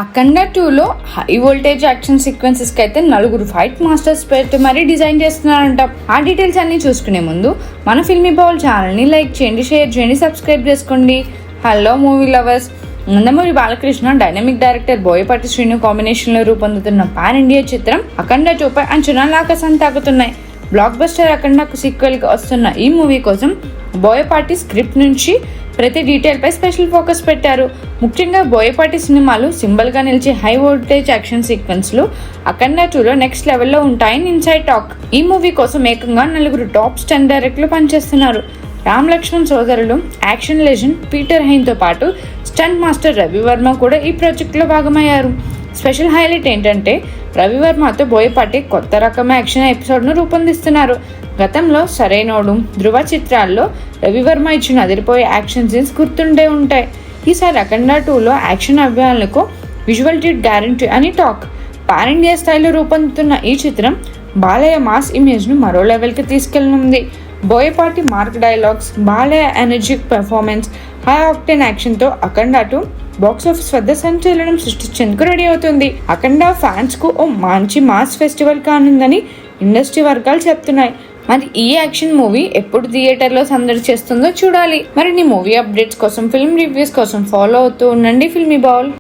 అఖండ 2లో high voltage action సీక్వెన్సెస్కి అయితే నలుగురు ఫైట్ మాస్టర్స్ పెట్టి మరీ డిజైన్ చేస్తున్నారంట. ఆ డీటెయిల్స్ అన్ని చూసుకునే ముందు మన ఫిల్మీ బౌల్ ఛానల్ని లైక్ చేయండి, షేర్ చేయండి, సబ్స్క్రైబ్ చేసుకోండి. Hello movie lovers, Nandamuri Balakrishna dynamic director Boyapati Srinu కాంబినేషన్లో రూపొందుతున్న పాన్ ఇండియా చిత్రం అఖండ 2పై అంచనాలు ఆకాశం తాకుతున్నాయి. బ్లాక్ బస్టర్ అఖండకు సీక్వెల్గా వస్తున్న ఈ మూవీ కోసం బోయపాటి స్క్రిప్ట్ నుంచి ప్రతి డీటెయిల్పై స్పెషల్ ఫోకస్ పెట్టారు. ముఖ్యంగా బోయపాటి సినిమాలు సింబల్గా నిలిచే హై వోల్టేజ్ యాక్షన్ సీక్వెన్స్లు అఖండ 2లో నెక్స్ట్ లెవెల్లో ఉంటాయని ఇన్సైడ్ టాక్. ఈ మూవీ కోసం ఏకంగా నలుగురు టాప్ స్టంట్ డైరెక్టర్లు పనిచేస్తున్నారు. రామ్ లక్ష్మణ్ సోదరులు యాక్షన్ లెజెండ్ పీటర్ హెయిన్తో పాటు స్టంట్ మాస్టర్ రవివర్మ కూడా ఈ ప్రాజెక్టులో భాగమయ్యారు. స్పెషల్ హైలైట్ ఏంటంటే రవివర్మతో బోయపాటి కొత్త రకం యాక్షన్ ఎపిసోడ్ను రూపొందిస్తున్నారు. గతంలో సరైనోడు, ధృవ చిత్రాల్లో రవివర్మ ఇచ్చిన అదిరిపోయే యాక్షన్ సీన్స్ గుర్తుండే ఉంటాయి. ఈసారి అఖండ 2లో యాక్షన్ అభియానులకు విజువల్ ట్రీట్ గ్యారంటీ అని టాక్. పాన్ ఇండియా స్థాయిలో రూపొందుతున్న ఈ చిత్రం బాలయ్య మాస్ ఇమేజ్ను మరో లెవెల్కి తీసుకెళ్లనుంది. Boyapati mark dialogues, Balayya energetic performance, high octane యాక్షన్తో అఖండ 2 బాక్సాఫీస్ వద్ద సంచలనం సృష్టించేందుకు రెడీ అవుతుంది. అఖండ ఫ్యాన్స్ కు ఓ మంచి మాస్ ఫెస్టివల్ కానుందని ఇండస్ట్రీ వర్గాలు చెప్తున్నాయి. మరి ఈ యాక్షన్ మూవీ ఎప్పుడు థియేటర్లో సందడి చేస్తుందో చూడాలి. మరి నీ మూవీ అప్డేట్స్ కోసం, ఫిల్మ్ రివ్యూస్ కోసం ఫాలో అవుతూ ఉండండి ఫిల్మీ బౌల్.